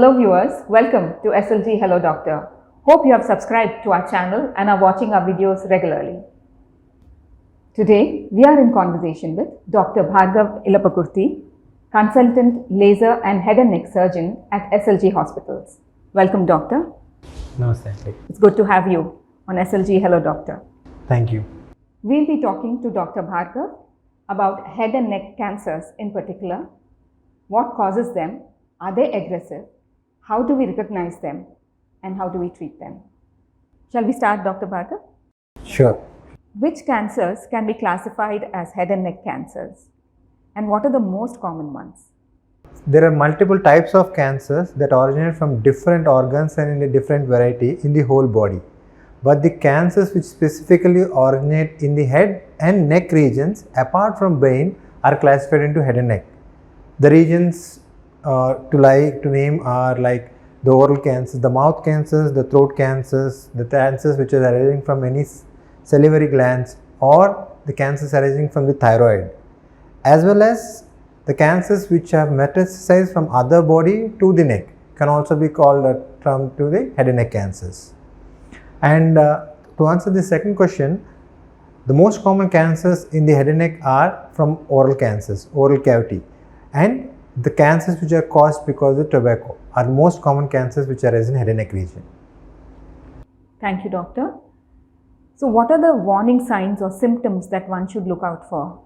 Hello viewers, welcome to SLG Hello Doctor. Hope you have subscribed to our channel and are watching our videos regularly. Today, we are in conversation with Dr. Bhargav Ilapakurthi, consultant laser and head and neck surgeon at SLG Hospitals. Welcome, doctor. Namaste. It's good to have you on SLG Hello Doctor. Thank you. We'll be talking to Dr. Bhargav about head and neck cancers in particular. What causes them? Are they aggressive? How do we recognize them? And how do we treat them? Shall we start, Dr. Bhargav? Sure. Which cancers can be classified as head and neck cancers? And what are the most common ones? There are multiple types of cancers that originate from different organs and in a different variety in the whole body. But the cancers which specifically originate in the head and neck regions apart from brain are classified into head and neck. The regions to name are like the oral cancers, the mouth cancers, the throat cancers, the cancers which are arising from any salivary glands, or the cancers arising from the thyroid, as well as the cancers which have metastasized from other body to the neck can also be called to the head and neck cancers. And to answer the second question, the most common cancers in the head and neck are from oral cancers, oral cavity, and the cancers which are caused because of tobacco are the most common cancers which arise in head and neck region. Thank you, doctor. So what are the warning signs or symptoms that one should look out for?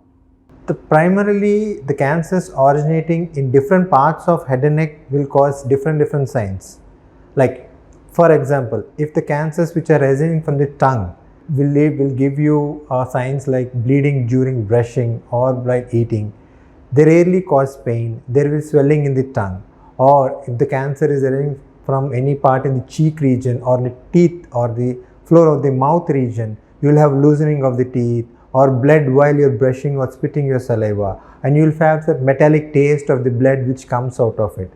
Primarily, the cancers originating in different parts of head and neck will cause different signs. Like, for example, if the cancers which are arising from the tongue will give you signs like bleeding during brushing or while eating, they rarely cause pain. There will be swelling in the tongue. Or if the cancer is arising from any part in the cheek region or the teeth or the floor of the mouth region, you will have loosening of the teeth or blood while you are brushing or spitting your saliva, and you will have that metallic taste of the blood which comes out of it.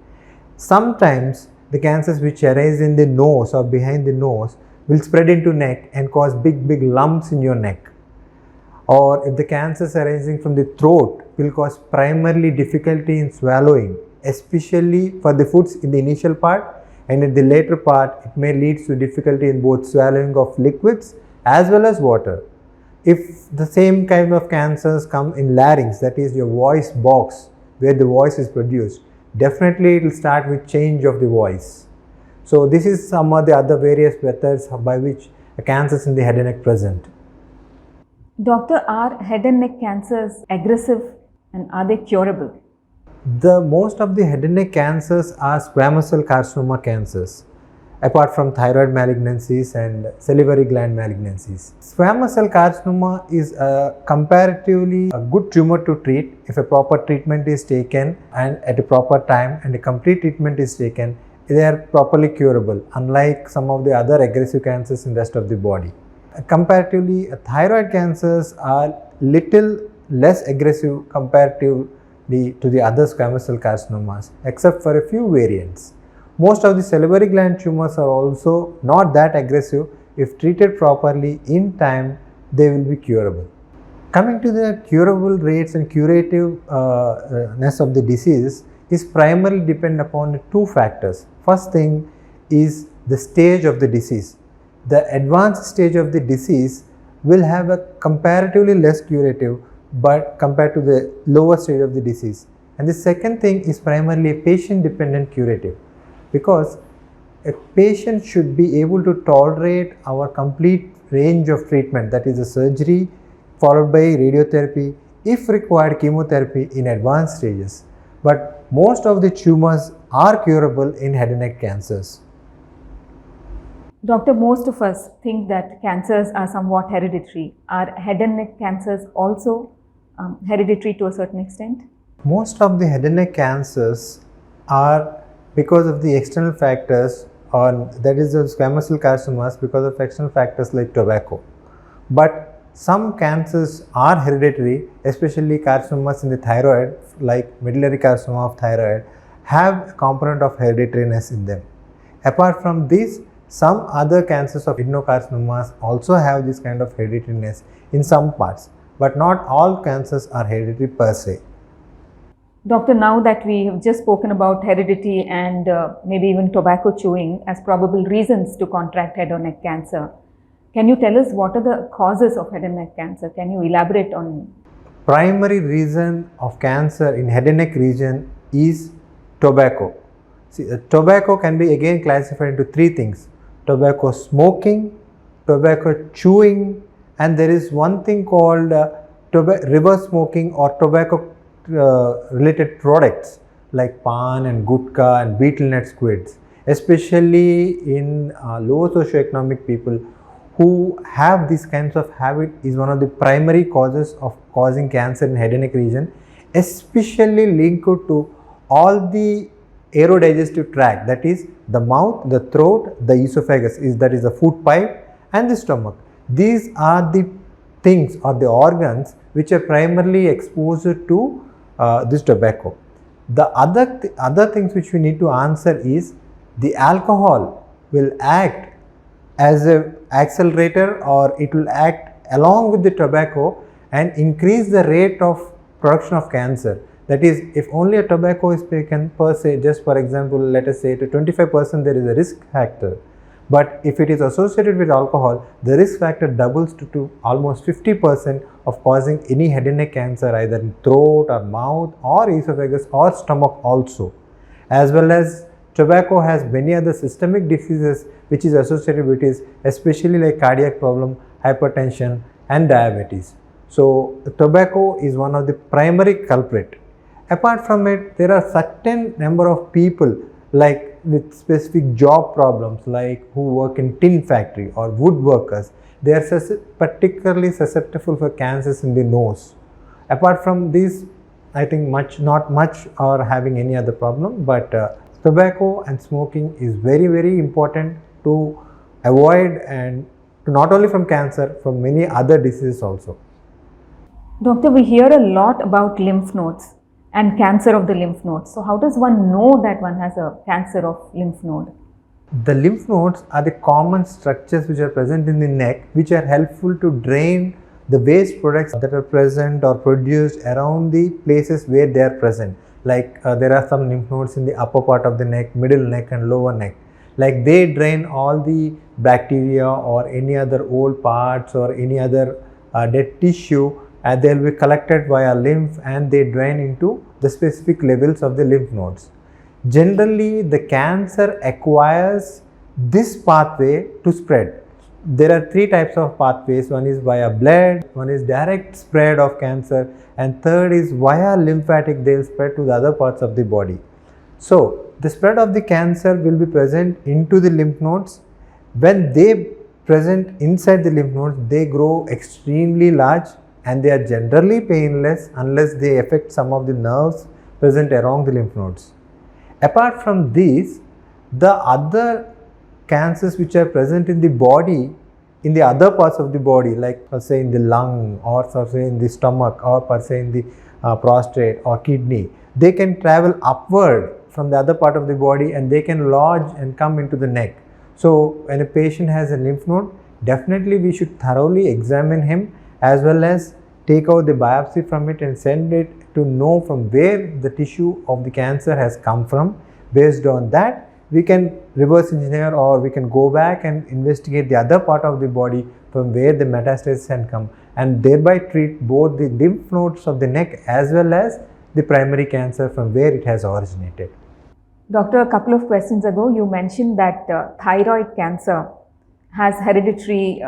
Sometimes the cancers which arise in the nose or behind the nose will spread into neck and cause big lumps in your neck. Or if the cancers arising from the throat will cause primarily difficulty in swallowing, especially for the foods in the initial part, and in the later part it may lead to difficulty in both swallowing of liquids as well as water. If the same kind of cancers come in larynx, that is your voice box where the voice is produced, definitely it will start with change of the voice. So this is some of the other various methods by which cancers in the head and neck present. Doctor, are head and neck cancers aggressive and are they curable? The most of the head and neck cancers are squamous cell carcinoma cancers, apart from thyroid malignancies and salivary gland malignancies. Squamous cell carcinoma is comparatively a good tumor to treat if a proper treatment is taken and at a proper time and a complete treatment is taken. They are properly curable, unlike some of the other aggressive cancers in the rest of the body. Comparatively, thyroid cancers are little less aggressive comparatively to the other squamous cell carcinomas, except for a few variants. Most of the salivary gland tumors are also not that aggressive. If treated properly in time, they will be curable. Coming to the curable rates and curativeness of the disease is primarily depend upon two factors. First thing is the stage of the disease. The advanced stage of the disease will have a comparatively less curative but compared to the lower stage of the disease. And the second thing is primarily a patient dependent curative, because a patient should be able to tolerate our complete range of treatment, that is the surgery followed by radiotherapy, if required chemotherapy in advanced stages. But most of the tumors are curable in head and neck cancers. Doctor, most of us think that cancers are somewhat hereditary. Are head and neck cancers also hereditary to a certain extent? Most of the head and neck cancers are because of the external factors, or that is the squamous cell carcinomas because of external factors like tobacco. But some cancers are hereditary, especially carcinomas in the thyroid like medullary carcinoma of thyroid have a component of hereditariness in them. Apart from this, some other cancers of adenocarcinomas also have this kind of hereditariness in some parts, but not all cancers are hereditary per se. Doctor, now that we have just spoken about heredity and maybe even tobacco chewing as probable reasons to contract head or neck cancer, can you tell us what are the causes of head and neck cancer? Can you elaborate on? Primary reason of cancer in head and neck region is tobacco. See, tobacco can be again classified into three things: tobacco smoking, tobacco chewing, and there is one thing called reverse smoking or tobacco related products like pan and gutka and betel nut squids, especially in low socioeconomic people who have these kinds of habit, is one of the primary causes of causing cancer in head and neck region, especially linked to all the aerodigestive tract, that is the mouth, the throat, the esophagus, that is the food pipe, and the stomach. These are the things or the organs which are primarily exposed to this tobacco. The other things which we need to answer is the alcohol will act as a accelerator, or it will act along with the tobacco and increase the rate of production of cancer. That is, if only a tobacco is taken per se, just for example, let us say to 25% there is a risk factor. But if it is associated with alcohol, the risk factor doubles to almost 50% of causing any head and neck cancer, either in throat or mouth or esophagus or stomach also. As well as tobacco has many other systemic diseases which is associated with it, especially like cardiac problem, hypertension and diabetes. So tobacco is one of the primary culprit. Apart from it, there are certain number of people like with specific job problems, like who work in tin factory or woodworkers. They are particularly susceptible for cancers in the nose. Apart from this, I think not much are having any other problem, but tobacco and smoking is very important to avoid, and not only from cancer, from many other diseases also. Doctor, we hear a lot about lymph nodes and cancer of the lymph nodes. So how does one know that one has a cancer of lymph node? The lymph nodes are the common structures which are present in the neck, which are helpful to drain the waste products that are present or produced around the places where they are present. Like there are some lymph nodes in the upper part of the neck, middle neck and lower neck. Like they drain all the bacteria or any other old parts or any other dead tissue, and they will be collected via lymph and they drain into the specific levels of the lymph nodes. Generally, the cancer acquires this pathway to spread. There are three types of pathways. One is via blood, one is direct spread of cancer, and third is via lymphatic. They will spread to the other parts of the body. So the spread of the cancer will be present into the lymph nodes. When they present inside the lymph nodes, they grow extremely large and they are generally painless unless they affect some of the nerves present around the lymph nodes. Apart from these, the other cancers which are present in the body, in the other parts of the body, like per se in the lung or per se in the stomach or per se in the prostate or kidney, they can travel upward from the other part of the body and they can lodge and come into the neck. So when a patient has a lymph node, definitely we should thoroughly examine him as well as take out the biopsy from it and send it to know from where the tissue of the cancer has come from. Based on that, we can reverse engineer or we can go back and investigate the other part of the body from where the metastasis had come, and thereby treat both the lymph nodes of the neck as well as the primary cancer from where it has originated. Doctor, a couple of questions ago, you mentioned that thyroid cancer has hereditary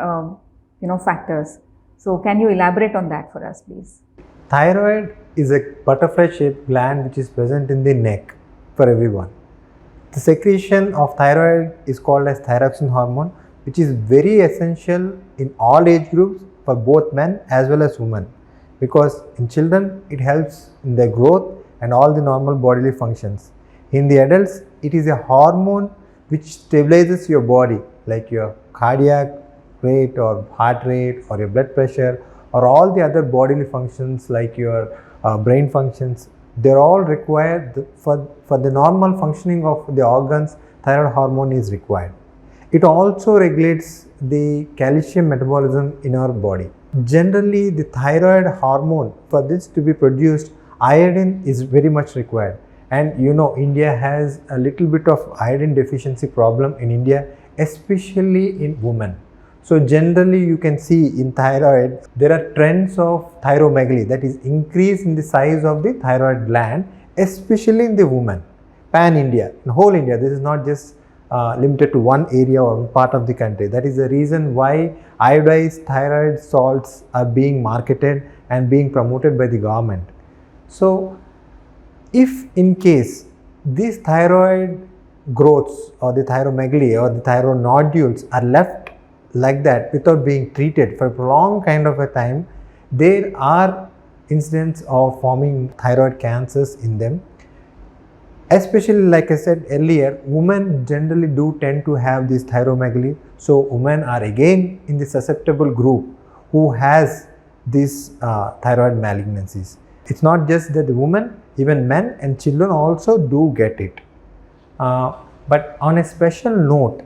factors. So can you elaborate on that for us, please? Thyroid is a butterfly-shaped gland which is present in the neck for everyone. The secretion of thyroid is called as thyroxine hormone, which is very essential in all age groups for both men as well as women, because in children it helps in their growth and all the normal bodily functions. In the adults, it is a hormone which stabilizes your body, like your cardiac rate or heart rate or your blood pressure or all the other bodily functions like your brain functions. They're all required for the normal functioning of the organs. Thyroid hormone is required. It also regulates the calcium metabolism in our body. Generally, the thyroid hormone, for this to be produced, iodine is very much required. And you know, India has a little bit of iodine deficiency problem in India, especially in women. So generally you can see in thyroid, there are trends of thyromegaly, that is increase in the size of the thyroid gland, especially in the woman. Pan India, in whole India, this is not just limited to one area or one part of the country. That is the reason why iodized thyroid salts are being marketed and being promoted by the government. So if in case these thyroid growths or the thyromegaly or the thyroid nodules are left like that without being treated for a prolonged kind of a time, there are incidents of forming thyroid cancers in them. Especially, like I said earlier, women generally do tend to have this thyromegaly. So women are again in the susceptible group who has these thyroid malignancies. It's not just that the women, even men and children also do get it. But on a special note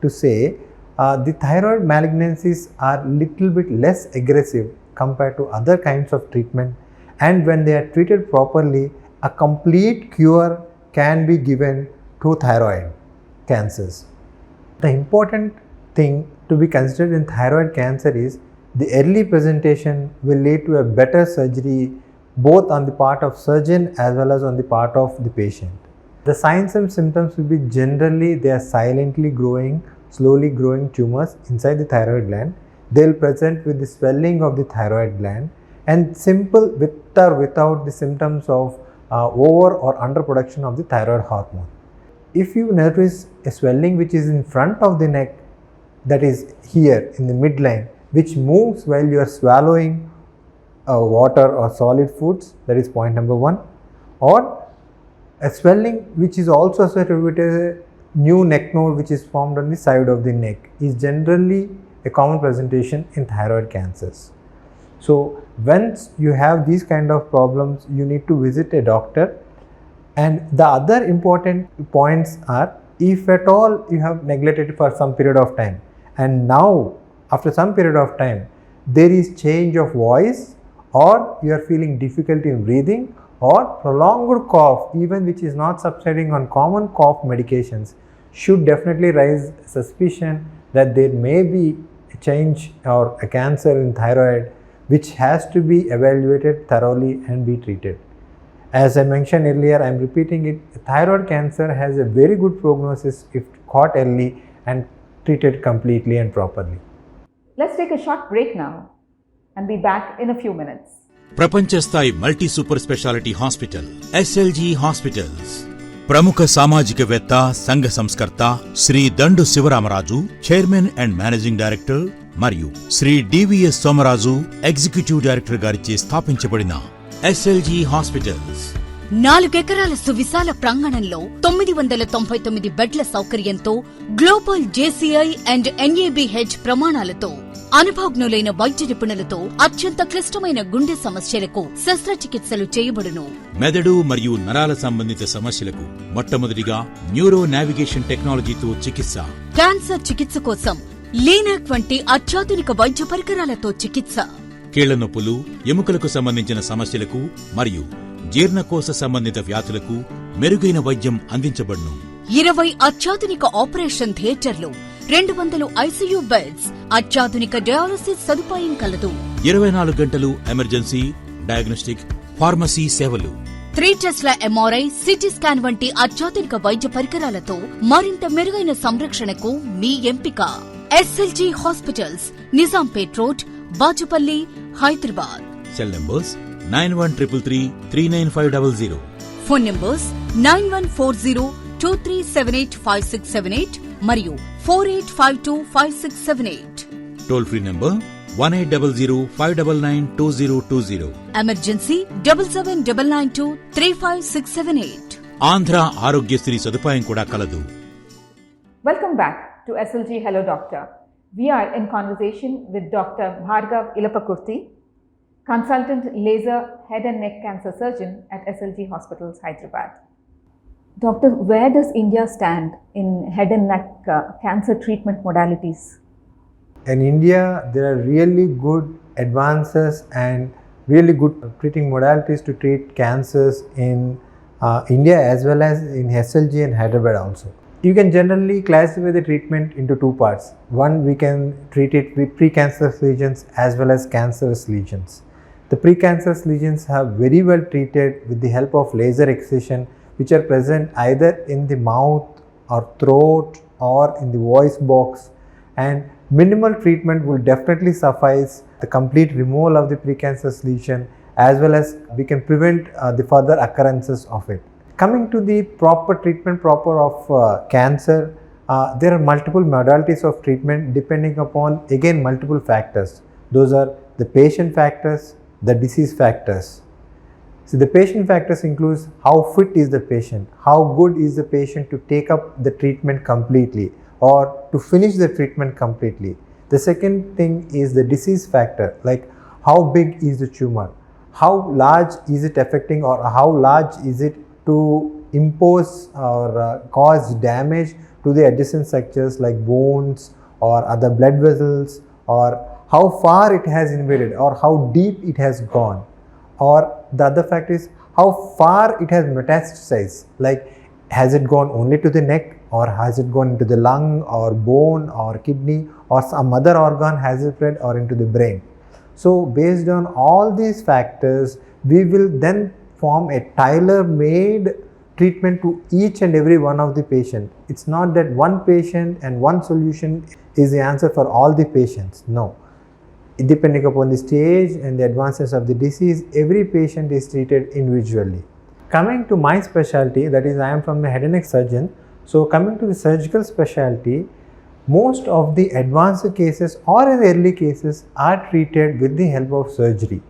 to say, the thyroid malignancies are little bit less aggressive compared to other kinds of treatment, and when they are treated properly, a complete cure can be given to thyroid cancers. The important thing to be considered in thyroid cancer is the early presentation will lead to a better surgery both on the part of surgeon as well as on the part of the patient. The signs and symptoms will be generally they are silently growing, slowly growing tumors inside the thyroid gland. They will present with the swelling of the thyroid gland and simple with or without the symptoms of over or underproduction of the thyroid hormone. If you notice a swelling which is in front of the neck, that is here in the midline, which moves while you are swallowing water or solid foods, that is point number 1, or a swelling which is also associated with a new neck node which is formed on the side of the neck, is generally a common presentation in thyroid cancers. So once you have these kind of problems, you need to visit a doctor. And the other important points are, if at all you have neglected for some period of time, and now after some period of time there is change of voice, or you are feeling difficulty in breathing, or prolonged cough even which is not subsiding on common cough medications, should definitely raise suspicion that there may be a change or a cancer in thyroid, which has to be evaluated thoroughly and be treated. As I mentioned earlier, I am repeating it, thyroid cancer has a very good prognosis if caught early and treated completely and properly. Let's take a short break now and be back in a few minutes. ప్రపంచ స్థాయి multi super speciality hospital SLG hospitals. ప్రముఖ సామాజికవేత్త, సంఘ సంస్కర్త Shri Dandu Sivaramaraju, chairman and managing director, మరియు Shri DVS Somaraju, executive director గారిచే స్థాపించబడిన SLG hospitals 4 ఎకరాల సువిశాల ప్రాంగణంలో 999 బెడ్ల సౌకర్యంతో గ్లోబల్ జేసీఐ అండ్ ఎన్ఏబిహెచ్ ప్రమాణాలతో అనుభవజ్ఞులైన వైద్య నిపుణులతో అత్యంత క్లిష్టమైన గుండె సమస్యలకు శస్త్రచికిత్సలు చేయబడును. మెదడు మరియు నరాల సంబంధిత సమస్యలకు మొట్టమొదటిగా న్యూరో నావిగేషన్ టెక్నాలజీతో చికిత్స. క్యాన్సర్ చికిత్స కోసం లీనాక్ వంటి అత్యాధునిక వైద్య పరికరాలతో చికిత్స. కీళ్ల నొప్పులు, ఎముకలకు సంబంధించిన సమస్యలకు మరియు జీర్ణకోశ సంబంధిత వ్యాధులకు మెరుగైన వైద్యం అందించబడును. 20 అత్యాధునిక ఆపరేషన్ థియేటర్లు, 200 ఐసీయూ బెడ్స్, అత్యాధునిక డయాలసిస్ సదుపాయం కలదు. 24 గంటలు ఎమర్జెన్సీ, డయాగ్నోస్టిక్, ఫార్మసీ సేవలు. 3 టెస్ట్ల ఎంఆర్ఐ, సిటీ స్కాన్ వంటి అత్యాధునిక వైద్య పరికరాలతో మరింత మెరుగైన సంరక్షణకు మీ ఎంపిక SLG hospitals, Nizampet road, Bachupalli, Hyderabad. Cell numbers 9133399500. Phone numbers 914023785678 మరియు 48525678. Toll free number 1800599220. Emergency 7799235678. Andhra Aarogyasri సదుపాయం కూడా కలదు. Welcome back to SLG Hello Doctor. We are in conversation with Dr. Bhargav Ilapakurthi, consultant laser head and neck cancer surgeon at SLG Hospitals, Hyderabad. Doctor, where does India stand in head and neck cancer treatment modalities? In India, there are really good advances and really good treating modalities to treat cancers in India as well as in SLG and Hyderabad also. You can generally classify the treatment into two parts. One, we can treat it with precancerous lesions as well as cancerous lesions. The precancerous lesions are very well treated with the help of laser excision, which are present either in the mouth or throat or in the voice box, and minimal treatment will definitely suffice the complete removal of the precancerous lesion, as well as we can prevent the further occurrences of it. Coming to the proper treatment of cancer, there are multiple modalities of treatment depending upon again multiple factors. Those are the patient factors, the disease factors. So the patient factors includes how fit is the patient, how good is the patient to take up the treatment completely or to finish the treatment completely. The second thing is the disease factor, like how big is the tumor, how large is it affecting or how large is it to impose or cause damage to the adjacent structures like bones or other blood vessels, or how far it has invaded or how deep it has gone. Or the other factor is how far it has metastasized, like has it gone only to the neck or has it gone into the lung or bone or kidney or some other organ, has it spread or into the brain. So based on all these factors, we will then form a tailor-made treatment to each and every one of the patient. It's not that one patient and one solution is the answer for all the patients. No. Depending upon the stage and the advances of the disease, every patient is treated individually. Coming to my specialty, that is I am from the head and neck surgeon. So coming to the surgical specialty, most of the advanced cases or in the early cases are treated with the help of surgery.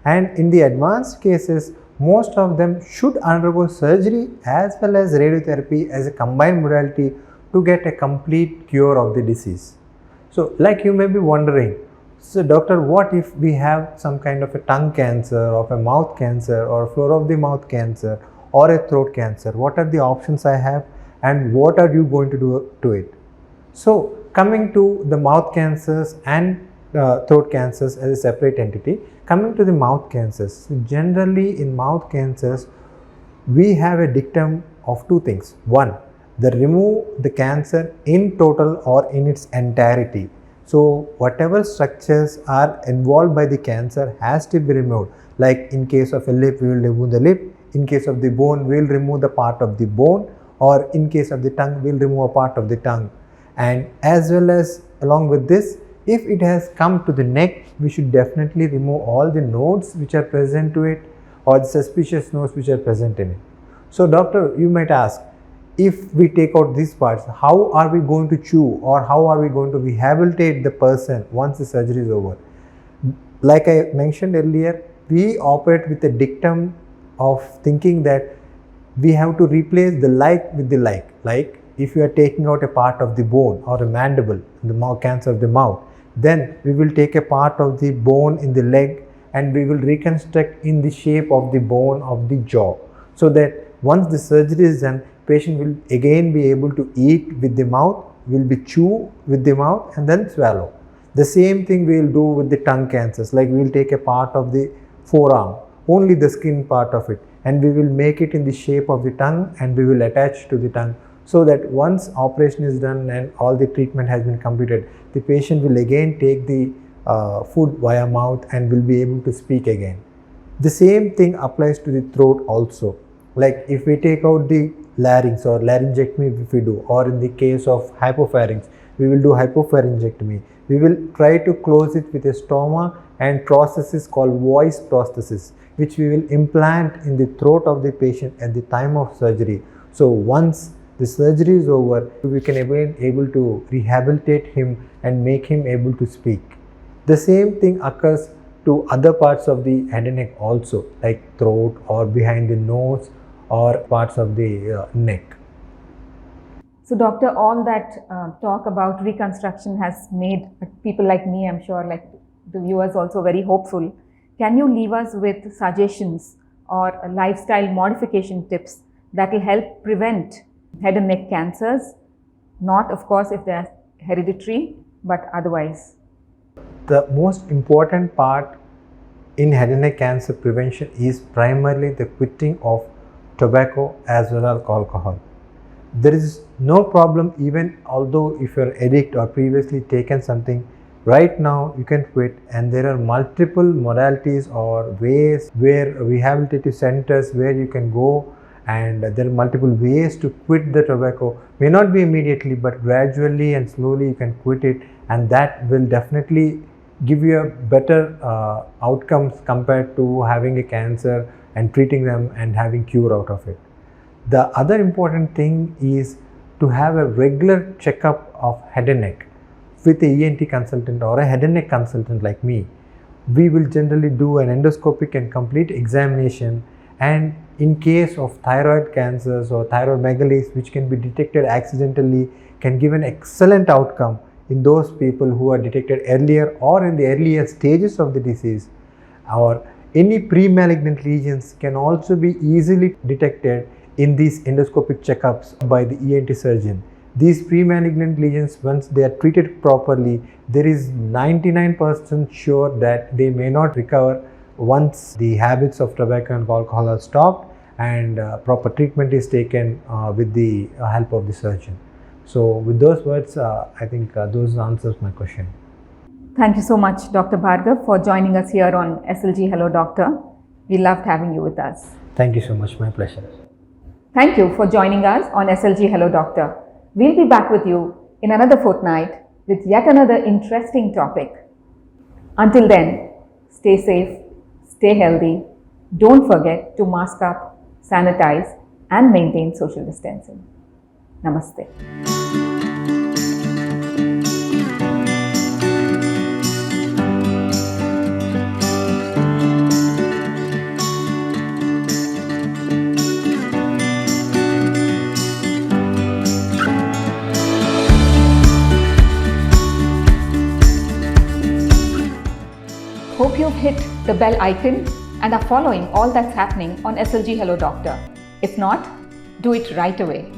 And in the advanced cases, most of them should undergo surgery as well as radiotherapy as a combined modality to get a complete cure of the disease. So like you may be wondering, so doctor, what if we have some kind of a tongue cancer, of a mouth cancer or floor of the mouth cancer or a throat cancer? What are the options I have and what are you going to do to it? So coming to the mouth cancers and throat cancers as a separate entity, coming to the mouth cancers, generally in mouth cancers, we have a dictum of two things. One, they remove the cancer in total or in its entirety. So whatever structures are involved by the cancer has to be removed. Like in case of a lip, we will remove the lip. In case of the bone, we will remove the part of the bone, or in case of the tongue, we will remove a part of the tongue. And as well as along with this, if it has come to the neck, we should definitely remove all the nodes which are present to it or the suspicious nodes which are present in it. So doctor, you might ask, if we take out these parts, how are we going to chew or how are we going to rehabilitate the person once the surgery is over? Like I mentioned earlier, we operate with a dictum of thinking that we have to replace the like with the like. Like if you are taking out a part of the bone or a mandible, the mouth cancer of the mouth, then we will take a part of the bone in the leg and we will reconstruct in the shape of the bone of the jaw, so that once the surgery is done, patient will again be able to eat with the mouth, will be chew with the mouth and then swallow. The same thing we will do with the tongue cancers, like we will take a part of the forearm, only the skin part of it, and we will make it in the shape of the tongue and we will attach to the tongue, so that once operation is done and all the treatment has been completed, the patient will again take the food via mouth and will be able to speak again. The same thing applies to the throat also. Like if we take out the larynx or laryngectomy if we do, or in the case of hypopharynx, we will do hypopharyngectomy. We will try to close it with a stoma and prosthesis called voice prosthesis, which we will implant in the throat of the patient at the time of surgery. So once the surgery is over, we can be able to rehabilitate him and make him able to speak. The same thing occurs to other parts of the head and neck also, like throat or behind the nose or parts of the neck. So doctor, all that talk about reconstruction has made people like me, I'm sure, like the viewers also, very hopeful. Can you leave us with suggestions or lifestyle modification tips that will help prevent head and neck cancers? Not of course if they are hereditary, but otherwise. The most important part in head and neck cancer prevention is primarily the quitting of tobacco as well as alcohol. There is no problem even although if you're addict or previously taken something, right now you can quit, and there are multiple modalities or ways where rehabilitative centers where you can go, and there are multiple ways to quit the tobacco. May not be immediately, but gradually and slowly you can quit it, and that will definitely give you a better outcomes compared to having a cancer and treating them and having cure out of it. The other important thing is to have a regular checkup of head and neck with a ENT consultant or a head and neck consultant like me. We will generally do an endoscopic and complete examination, and in case of thyroid cancers or thyroid megalies which can be detected accidentally, can give an excellent outcome in those people who are detected earlier or in the earlier stages of the disease. Or any pre-malignant lesions can also be easily detected in these endoscopic checkups by the ENT surgeon. These pre-malignant lesions, once they are treated properly, there is 99% sure that they may not recover once the habits of tobacco and alcohol are stopped and proper treatment is taken with the help of the surgeon. So with those words, I think those answers my question. Thank you so much, Dr. Bhargav, for joining us here on SLG Hello Doctor. We loved having you with us. Thank you so much, my pleasure. Thank you for joining us on SLG Hello Doctor. We'll be back with you in another fortnight with yet another interesting topic. Until then, stay safe, stay healthy, don't forget to mask up, sanitize, and maintain social distancing. Namaste. Hope you've hit the bell icon and are following all that's happening on SLG Hello Doctor. If not, do it right away.